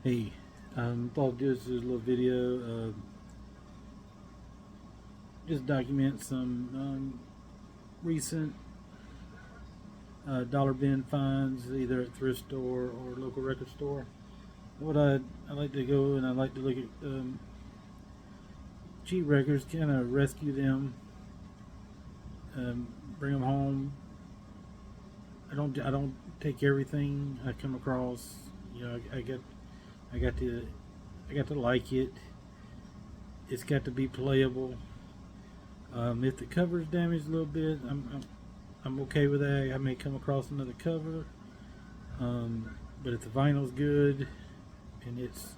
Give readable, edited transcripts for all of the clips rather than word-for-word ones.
Hey, thought I'd do this little video, just document some recent dollar bin finds, either at thrift store or local record store. What I like to go and I like to look at cheap records, kind of rescue them, bring them home. I don't take everything I come across. I got to like it. It's got to be playable. If the cover's damaged a little bit, I'm okay with that. I may come across another cover, but if the vinyl's good and it's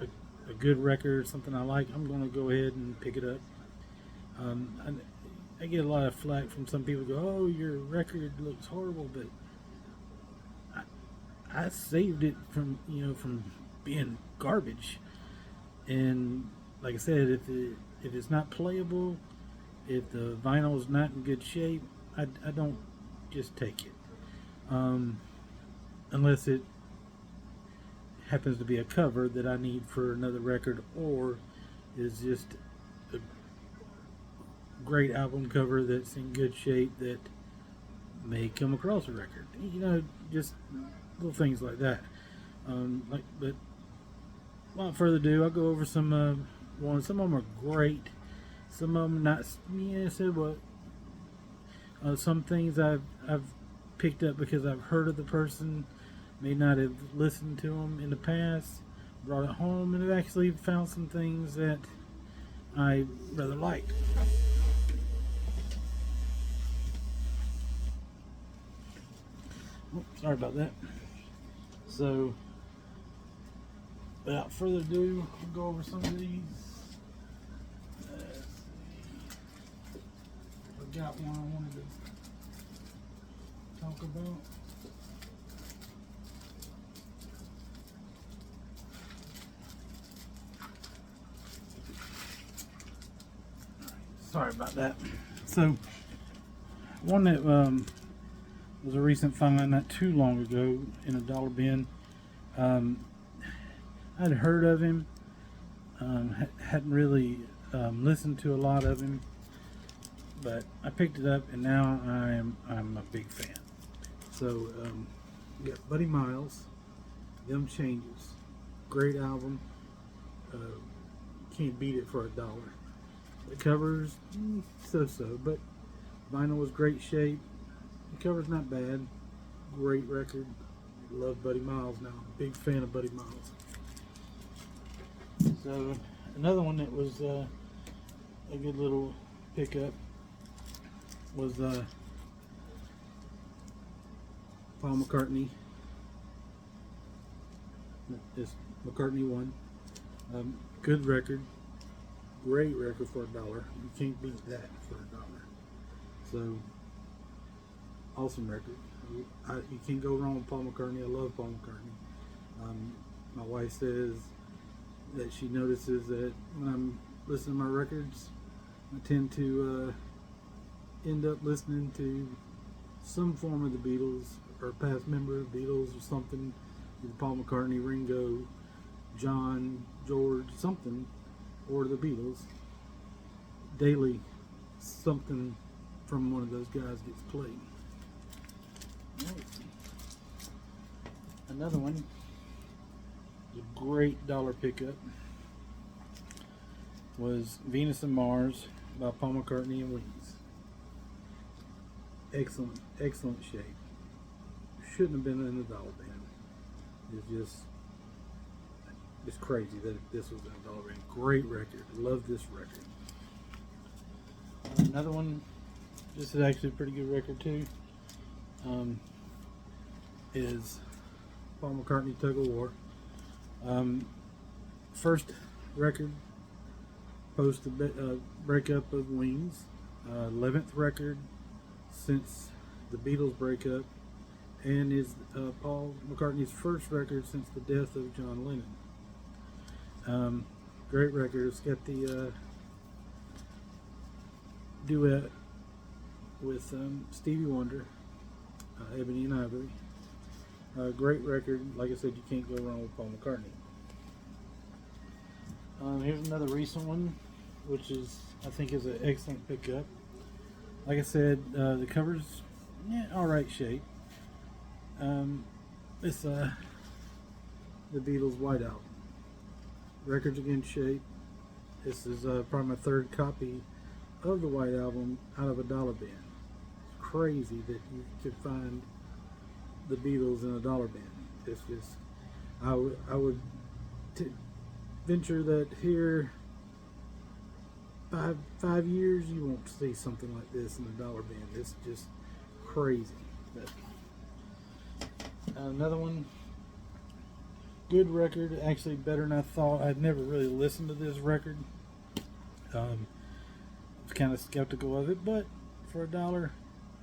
a good record, something I like, I'm going to go ahead and pick it up. I get a lot of flack from some people. Go, oh, your record looks horrible, but I saved it from being garbage. And like I said, if it's not playable, if the vinyl is not in good shape, I don't just take it, unless it happens to be a cover that I need for another record, or is just a great album cover that's in good shape that may come across a record. Just little things like that. But without further ado, I'll go over some ones. Some of them are great. Some of them not. Yeah, so what? Some things I've picked up because I've heard of the person, may not have listened to them in the past, brought it home, and have actually found some things that I rather like. Oh, sorry about that. So, without further ado, we'll go over some of these. I got one I wanted to talk about. Sorry about that. So, one that was a recent find not too long ago in a dollar bin. I'd heard of him, hadn't really listened to a lot of him, but I picked it up and now I'm a big fan. So we got Buddy Miles, Them Changes, great album. Can't beat it for $1. The covers so-so, but vinyl was great shape. The cover's not bad. Great record. Love Buddy Miles now. Big fan of Buddy Miles. So another one that was a good little pickup was Paul McCartney. This McCartney 1. Good record. Great record for $1. You can't beat that for $1. So awesome record. You can't go wrong with Paul McCartney. I love Paul McCartney. My wife says that she notices that when I'm listening to my records, I tend to end up listening to some form of the Beatles or past member of the Beatles or something. Either Paul McCartney, Ringo, John, George, something, or the Beatles. Daily, something from one of those guys gets played. Another one, a great dollar pickup, was Venus and Mars by Paul McCartney and Wings. Excellent shape. Shouldn't have been in the dollar bin. It's crazy that this was in a dollar bin. Great record. Love this record. Another one, this is actually a pretty good record too, is Paul McCartney, Tug of War. First record post the breakup of Wings. 11th record since the Beatles breakup, and is Paul McCartney's first record since the death of John Lennon. Great record. It's got the duet with Stevie Wonder, Ebony and Ivory. Great record. Like I said, you can't go wrong with Paul McCartney. Here's another recent one, which is I think is an excellent pickup. Like I said, the cover's all right shape. It's the Beatles' White Album. Record's in good shape. This is probably my third copy of the White Album out of a dollar bin. It's crazy that you could find the Beatles in a dollar bin. It's just, I would venture that here 5 years you won't see something like this in a dollar bin. It's just crazy. But, another one, good record, actually better than I thought. I'd never really listened to this record. I was kind of skeptical of it, but for a dollar,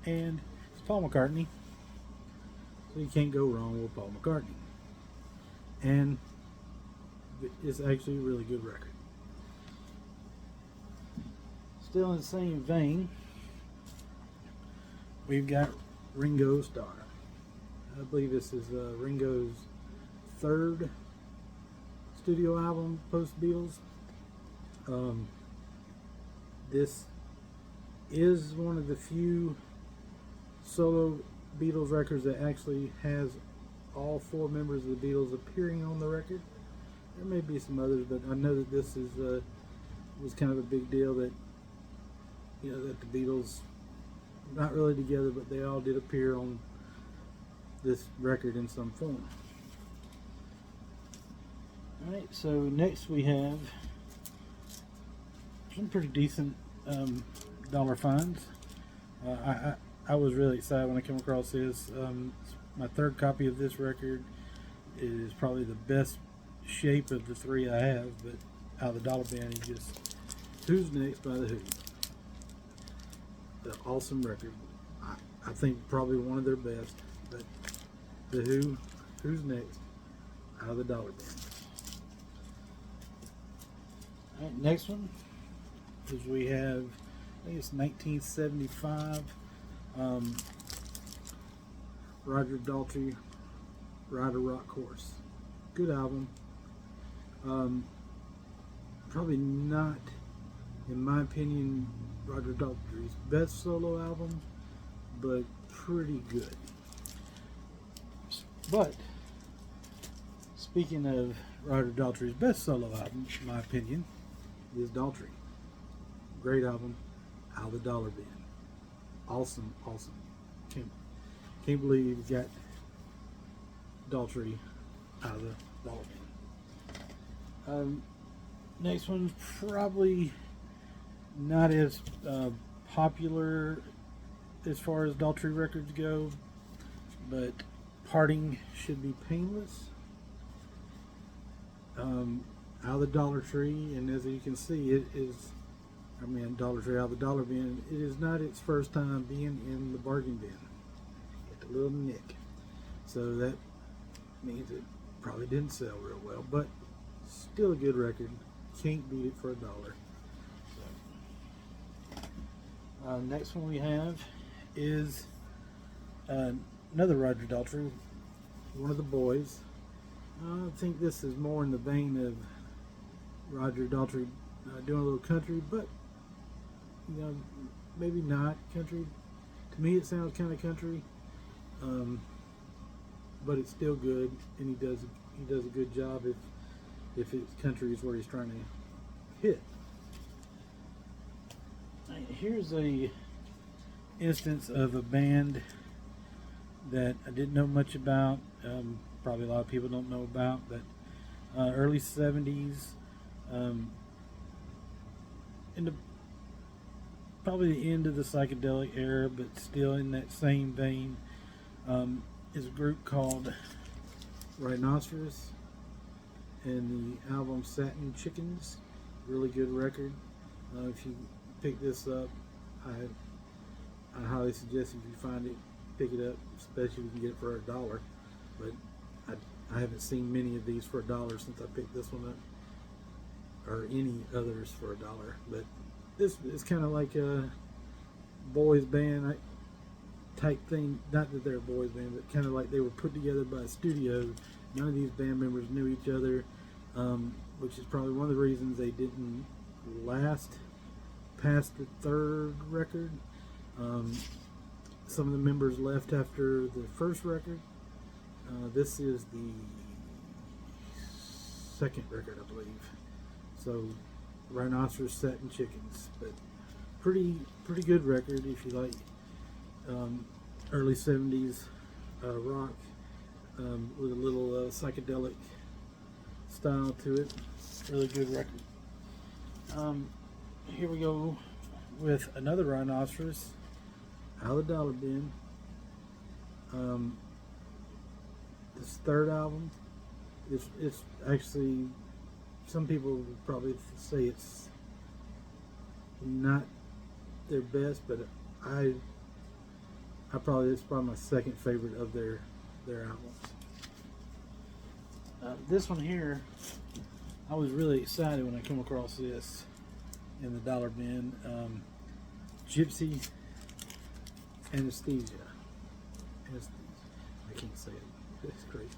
and it's Paul McCartney, so you can't go wrong with Paul McCartney. And it's actually a really good record. Still in the same vein, we've got Ringo Starr. I believe this is Ringo's third studio album post Beatles. This is one of the few solo Beatles records that actually has all 4 members of the Beatles appearing on the record. There may be some others, but I know that this is was kind of a big deal that that the Beatles, not really together, but they all did appear on this record in some form. Alright, so next we have some pretty decent dollar finds. I was really excited when I came across this. My third copy of this record. It is probably the best shape of the 3 I have, but out of the dollar bin, just Who's Next by the Who. The awesome record. I think probably one of their best, but the Who, Who's Next, out of the dollar bin. Alright, next one is we have, I think it's 1975, Roger Daltrey, Ride a Rock Horse. Good album. Probably not, in my opinion, Roger Daltrey's best solo album, but pretty good. But speaking of Roger Daltrey's best solo album, in my opinion, is Daltrey. Great album, out of the dollar bin. Awesome. Can't believe you got Daltrey out of the dollar bin. Next one's probably not as popular as far as Daltrey records go, but Parting Should Be Painless. Out of the Dollar Tree, and as you can see, it is, Dollar Tree out of the dollar bin. It is not its first time being in the bargain bin. Get a little nick, so that means it probably didn't sell real well, but still a good record. Can't beat it for a dollar. So, next one we have is another Roger Daltrey, One of the Boys. I think this is more in the vein of Roger Daltrey doing a little country, but maybe not country. To me, it sounds kind of country, but it's still good, and he does a good job if it's country is where he's trying to hit. Here's a instance of a band that I didn't know much about. Probably a lot of people don't know about, but early 70s, probably the end of the psychedelic era, but still in that same vein, is a group called Rhinoceros, and the album Satin Chickens. Really good record. If you pick this up, I highly suggest if you find it, pick it up, especially if you can get it for $1. But I haven't seen many of these for $1 since I picked this one up, or any others for $1. But this is kind of like a boys band. type thing. Not that they're a boys band, but kind of like they were put together by a studio. None of these band members knew each other, which is probably one of the reasons they didn't last past the third record. Some of the members left after the first record. This is the second record, I believe. So, Rhinoceros, Satin Chickens, but pretty good record if you like early 70s rock with a little psychedelic style to it. Really good record. Here we go with another Rhinoceros out of the Dollar Bin. This third album, it's actually, some people would probably say it's not their best, but it's probably my second favorite of their albums. This one here, I was really excited when I came across this in the Dollar Bin. Gypsy Anesthesia. I can't say it. It's crazy.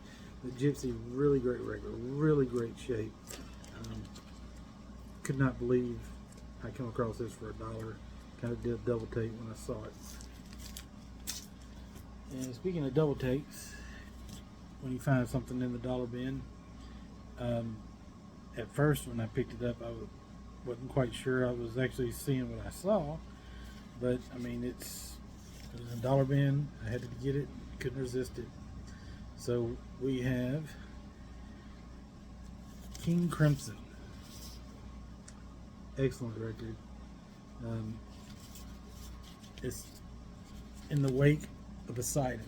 But Gypsy, really great record, really great shape. Could not believe I come across this for $1. Kind of did a double take when I saw it. And speaking of double takes, when you find something in the Dollar Bin, at first when I picked it up, I wasn't quite sure I was actually seeing what I saw. But I mean, it was in a Dollar Bin. I had to get it. Couldn't resist it. So we have King Crimson. Excellent record. It's in the wake of a sighting.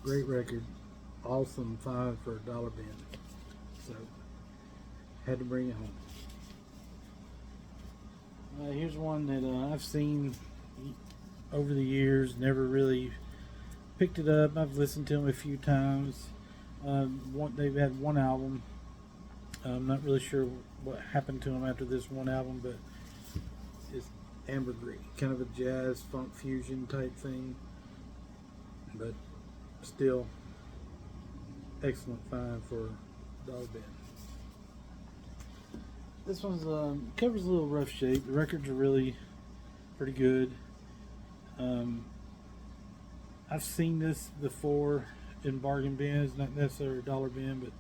Great record. Awesome find for a Dollar Bin. So had to bring it home. Here's one that I've seen over the years. Never really picked it up. I've listened to them a few times. They've had one album. I'm not really sure what happened to them after this one album, but it's Ambergris, kind of a jazz funk fusion type thing, but still excellent find for Dollar Bin. This one's covers a little rough shape. The records are really pretty good. I've seen this before in bargain bins, not necessarily a Dollar Bin, but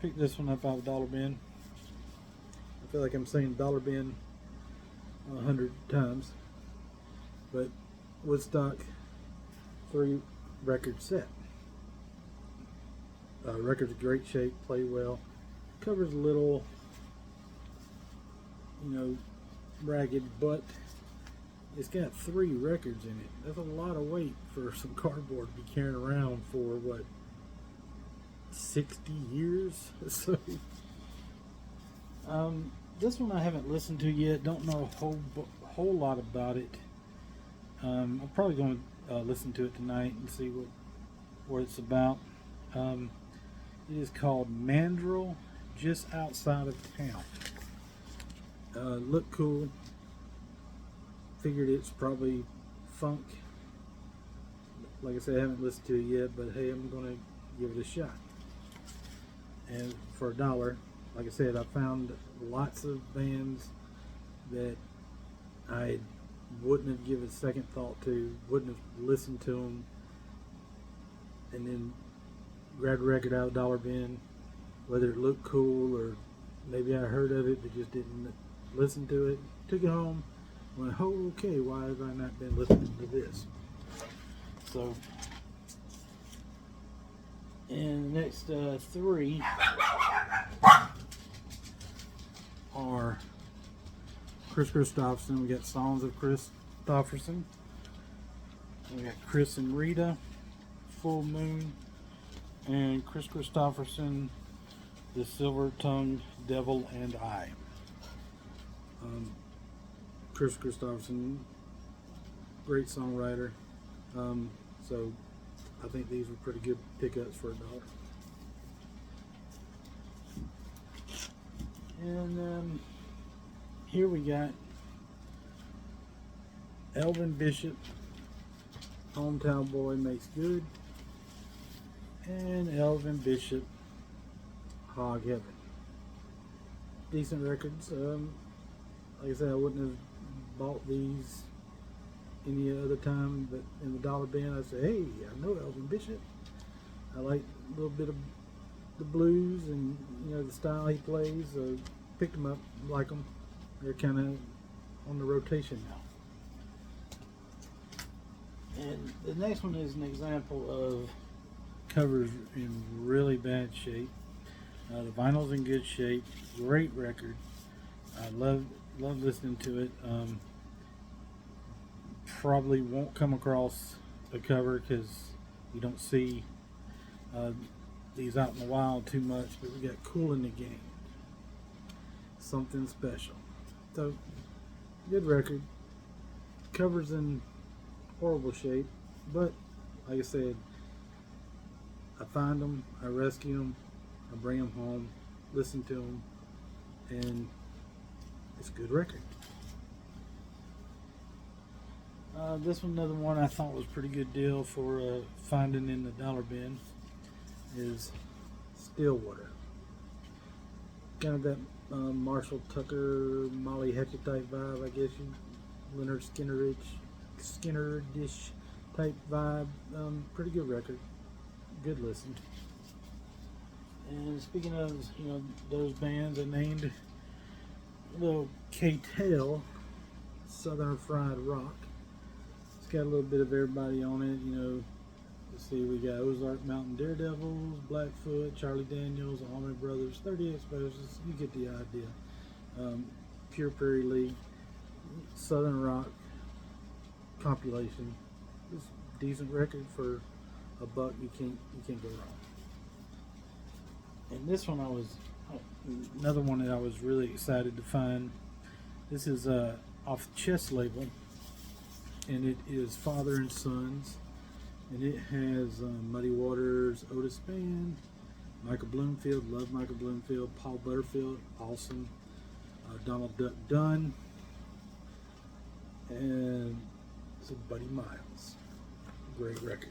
picked this one up out of Dollar Bin. I feel like I'm saying Dollar Bin 100 times, but Woodstock 3 record set. Record's great shape, play well, covers a little, ragged, but it's got 3 records in it. That's a lot of weight for some cardboard to be carrying around for 60 years. So this one I haven't listened to yet. Don't know a whole lot about it. I'm probably going to listen to it tonight and see what it's about. It is called Mandrill, Just Outside of Town. Look cool. Figured it's probably funk. Like I said, I haven't listened to it yet, but hey, I'm gonna give it a shot. And for $1, like I said, I found lots of bands that I wouldn't have given a second thought to, wouldn't have listened to them, and then grabbed a record out of Dollar Bin, whether it looked cool or maybe I heard of it but just didn't listen to it. Took it home, went, oh, okay, why have I not been listening to this? So, and the next 3 are Chris Christopherson. We got Songs of Chris Christopherson. We got Chris and Rita, Full Moon, and Chris Christopherson, The Silver-Tongued Devil and I. Chris Christopherson, great songwriter. So I think these were pretty good pickups for $1. And here we got Elvin Bishop Hometown Boy Makes Good, and Elvin Bishop, Hog Heaven. Decent records. Like I said, I wouldn't have bought these any other time, but in the dollar bin, I say, hey, I know Elvin Bishop. I like a little bit of the blues and the style he plays. So picked them up, like them. They're kind of on the rotation now. And the next one is an example of covers in really bad shape. The vinyl's in good shape. Great record. I love listening to it. Probably won't come across a cover because you don't see these out in the wild too much. But we got Cool in the Game. Something special. So good record. Covers in horrible shape, but like I said, I find them, I rescue them, I bring them home, listen to them, and it's a good record. This one, another one I thought was a pretty good deal for finding in the dollar bin, is Stillwater. Kind of that Marshall Tucker, Molly Hatchet type vibe, I guess Leonard Skinner-ish type vibe. Pretty good record. Good listen. And speaking of those bands, I named little K-Tail Southern Fried Rock. It's got a little bit of everybody on it. Let's see, we got Ozark Mountain Daredevils, Blackfoot, Charlie Daniels, Allman Brothers, 38 Exposures. You get the idea. Pure Prairie League, Southern Rock compilation. It's a decent record for a buck. You can't go wrong. And this one another one that I was really excited to find. This is off Chess label, and it is Father and Sons, and it has Muddy Waters, Otis Band, Michael Bloomfield, love Michael Bloomfield, Paul Butterfield, awesome, Donald Duck Dunn, and some Buddy Miles. Great record.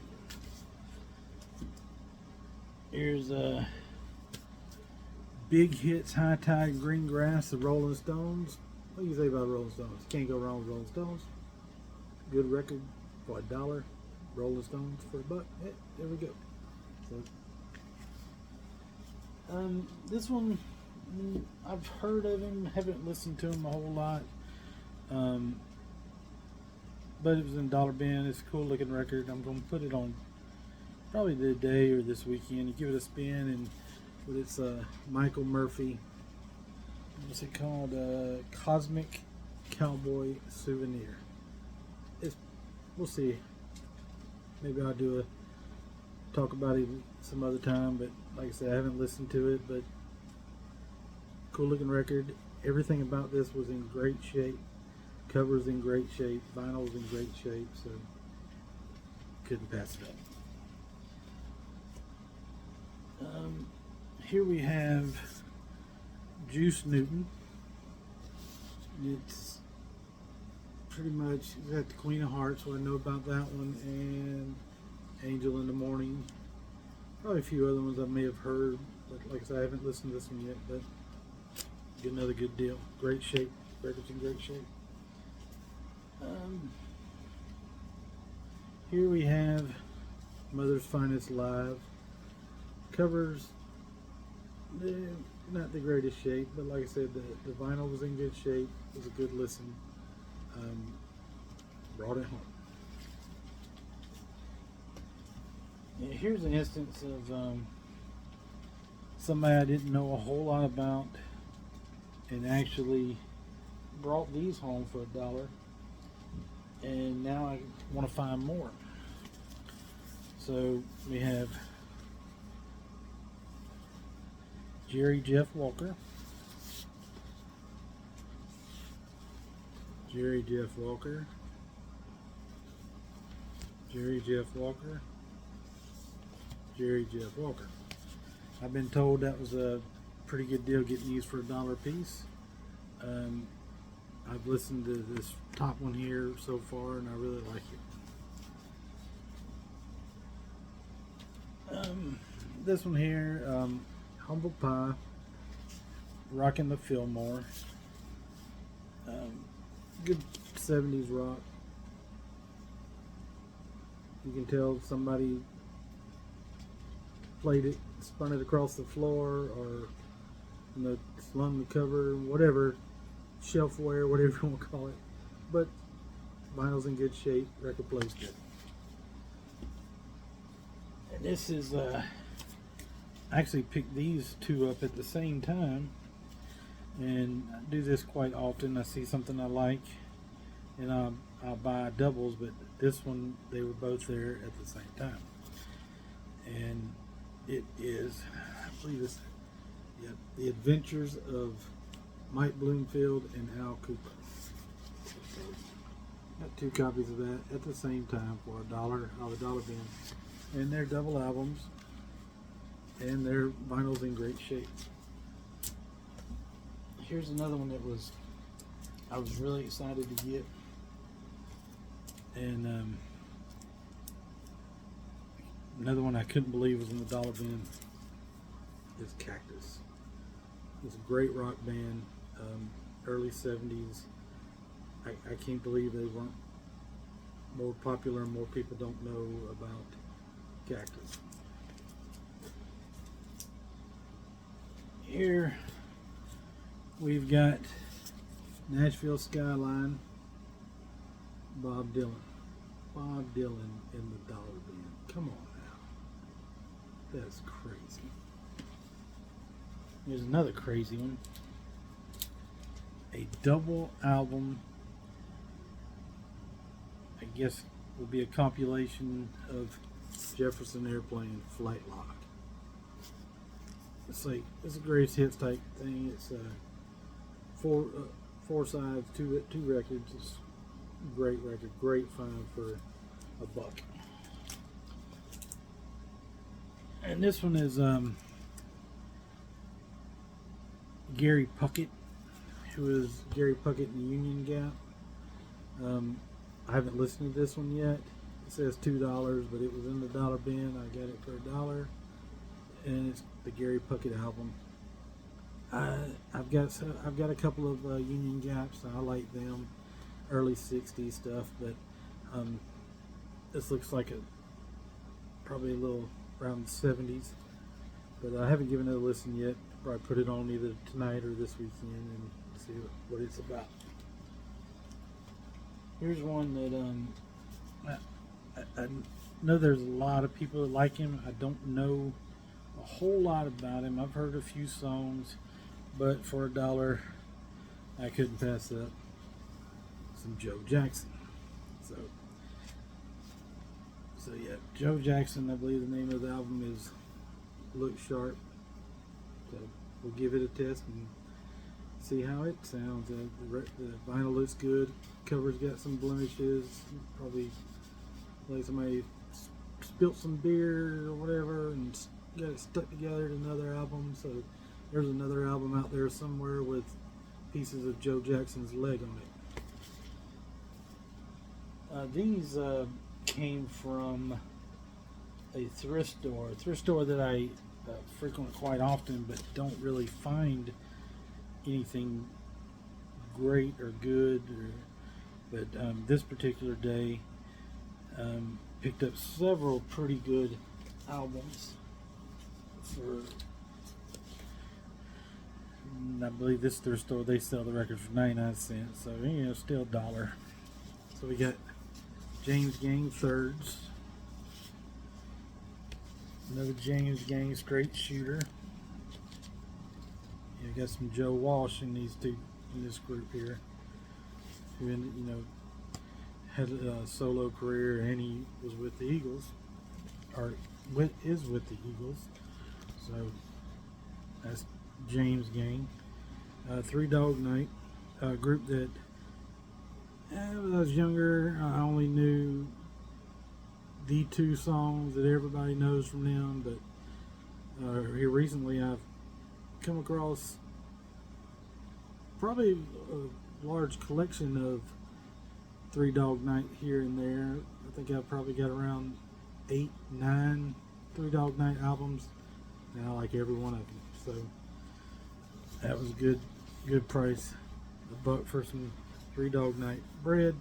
Here's Big Hits, High Tide, Green Grass, the Rolling Stones. What do you say about Rolling Stones? Can't go wrong with Rolling Stones. Good record for $1. Rolling Stones for $1. Yeah, there we go. So, this one, I've heard of him, haven't listened to him a whole lot. But it was in dollar bin. It's a cool looking record. I'm going to put it on probably today or this weekend. You give it a spin, but it's Michael Murphy. What's it called? Cosmic Cowboy Souvenir. We'll see. Maybe I'll talk about it some other time. But like I said, I haven't listened to it. But cool looking record. Everything about this was in great shape. Covers in great shape. Vinyl's in great shape. So couldn't pass it up. Here we have Juice Newton. It's pretty much got the Queen of Hearts, what I know about that one, and Angel in the Morning. Probably a few other ones I may have heard, but like I said, I haven't listened to this one yet, but get another good deal. Great shape. Record's in great shape. Here we have Mother's Finest Live. Covers, not the greatest shape, but like I said, the vinyl was in good shape. It was a good listen. Brought it home. Yeah, here's an instance of somebody I didn't know a whole lot about, and actually brought these home for $1, and now I want to find more. So we have Jerry Jeff Walker. Jerry Jeff Walker. Jerry Jeff Walker. Jerry Jeff Walker. I've been told that was a pretty good deal getting these for $1 a piece. I've listened to this top one here so far, and I really like it. this one here, Humble Pie, rocking the Fillmore. Good 70s rock. You can tell somebody played it, spun it across the floor, or slung the cover, whatever, shelfware, whatever you want to call it. But vinyl's in good shape, record plays good. And this is, I actually picked these two up at the same time, and I do this quite often. I see something I like, and I'll buy doubles, but this one, they were both there at the same time. And it is, I believe it's, The Adventures of Mike Bloomfield and Al Cooper. Got two copies of that at the same time for $1 out of the dollar bin. And they're double albums, and their vinyl's in great shape. Here's another one that I was really excited to get, and another one I couldn't believe was in the dollar bin is Cactus. It's a great rock band, early 70s. I can't believe they weren't more popular and more people don't know about Cactus. Here we've got Nashville Skyline, Bob Dylan. Bob Dylan in the dollar bin. Come on now. That's crazy. Here's another crazy one. A double album, I guess, will be a compilation of Jefferson Airplane, Flight Lock. It's like, it's a greatest hits type thing. It's four sides, two records. It's a great record, great find for $1. And this one is Gary Puckett, who is Gary Puckett in Union Gap. I haven't listened to this one yet. It says $2, but it was in the dollar bin. I got it for $1, and it's the Gary Puckett album. I've got a couple of Union Gaps. I like them, early '60s stuff, but this looks like probably a little around the '70s. But I haven't given it a listen yet. Probably put it on either tonight or this weekend and see what it's about. Here's one that I know there's a lot of people that like him. I don't know a whole lot about him. I've heard a few songs, but for $1, I couldn't pass up some Joe Jackson. So yeah, Joe Jackson, I believe the name of the album is Look Sharp. So we'll give it a test and see how it sounds. The vinyl looks good. Cover's got some blemishes. Probably like somebody spilt some beer or whatever and got it stuck together to another album. So there's another album out there somewhere with pieces of Joe Jackson's leg on it. These came from a thrift store that I frequent quite often, but don't really find anything great or good. But this particular day, picked up several pretty good albums for. I believe this thrift store, they sell the records for 99 cents, so still $1. So we got James Gang Thirds. Another James Gang straight shooter. You got some Joe Walsh in this group here, who had a solo career, and he was with the Eagles, is with the Eagles. So that's James Gang. Three Dog Night, a group that when I was younger, I only knew the two songs that everybody knows from them, but here recently I've come across probably a large collection of Three Dog Night here and there. I think I've probably got around 8, 9 Three Dog Night albums and I like every one of them. So that was a good price. $1 for some Three Dog Night bread.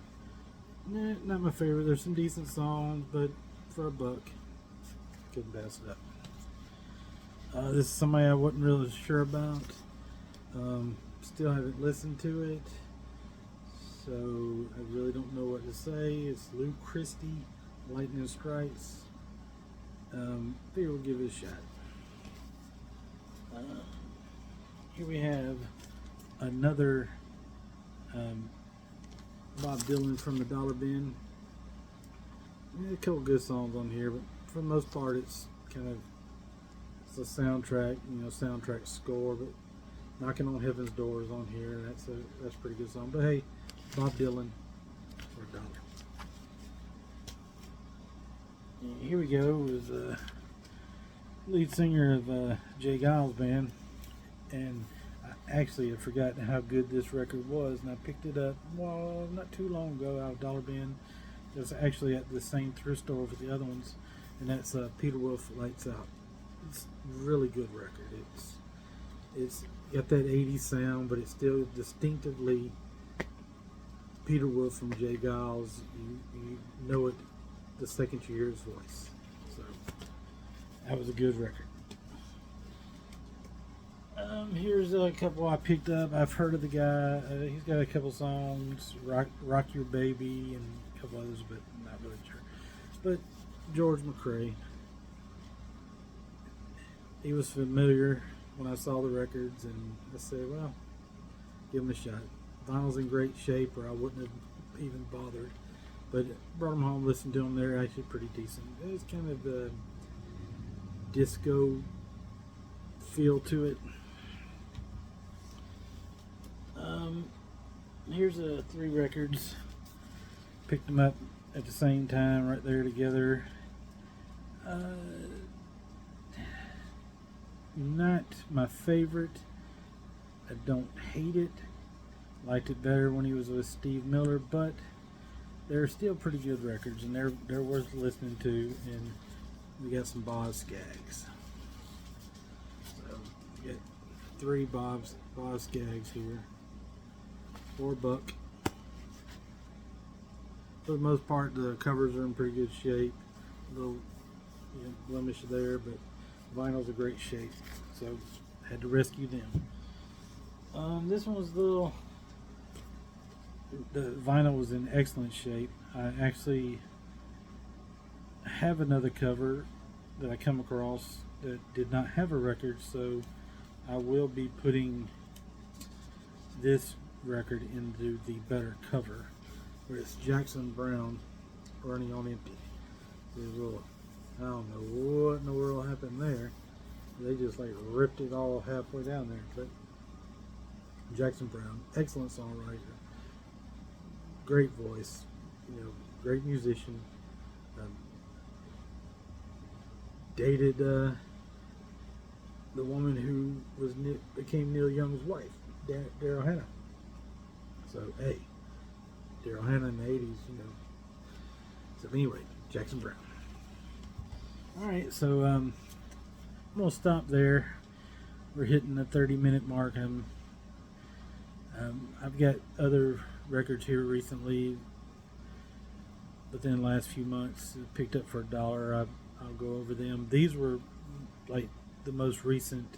Nah, not my favorite. There's some decent songs, but for $1, couldn't pass it up. This is somebody I wasn't really sure about. Still haven't listened to it, so I really don't know what to say. It's Luke Christie, Lightning Strikes. Figure we'll give it a shot. Here we have another Bob Dylan from the Dollar Bin. A couple good songs on here, but for the most part, it's kind of a soundtrack, soundtrack score. But Knocking on Heaven's Door is on here. That's a pretty good song. But hey, Bob Dylan for $1. Here we go with lead singer of Jay Giles Band, and I actually had forgotten how good this record was, and I picked it up not too long ago out of Dollar Bin. It was actually at the same thrift store with the other ones, and that's Peter Wolf, Lights Out. It's a really good record. It's got that 80s sound, but it's still distinctively Peter Wolf from Jay Giles. You know it the second you hear his voice. So that was a good record. Here's a couple I picked up. I've heard of the guy. He's got a couple songs, Rock Your Baby, and a couple others, but I'm not really sure. But George McCrae, he was familiar when I saw the records, and I said, well, give him a shot. Vinyl's in great shape, or I wouldn't have even bothered. But brought them home, listened to them. They're actually pretty decent. It's kind of a disco feel to it. Here's 3 records. Picked them up at the same time, right there together. Not my favorite. I don't hate it. Liked it better when he was with Steve Miller, but they're still pretty good records, and they're worth listening to. And we got some Boz Scaggs. So we got 3 Boz Scaggs here. $4. For the most part, the covers are in pretty good shape. A little blemish there, but vinyl's a great shape, so had to rescue them. This one was the vinyl was in excellent shape. I actually have another cover that I come across that did not have a record, so I will be putting this record into the better cover, where it's Jackson Browne, Running on Empty. There's a little, I don't know what in the world happened there. They just like ripped it all halfway down there. But Jackson Browne, excellent songwriter, great voice, great musician. Dated the woman who became Neil Young's wife, Daryl Hannah. So hey, Daryl Hannah in the 80s, So anyway, Jackson Browne. All right, so I'm gonna stop there. We're hitting the 30-minute mark. I've got other records here recently, within the last few months, picked up for $1. I'll go over them. These were like the most recent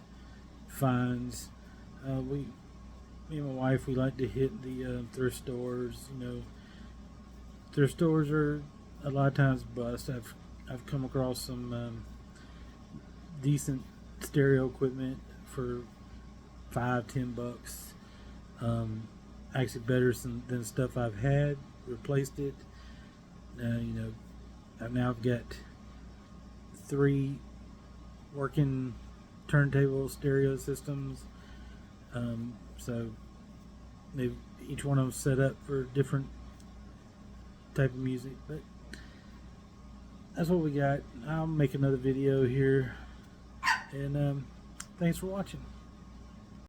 finds. Me and my wife, we like to hit the thrift stores. Thrift stores are a lot of times bust. I've come across some decent stereo equipment for $5-10. Actually better than stuff I've had. Replaced it. I've got 3 working turntable stereo systems. So each one of them set up for different type of music, but that's what we got. I'll make another video here, and thanks for watching.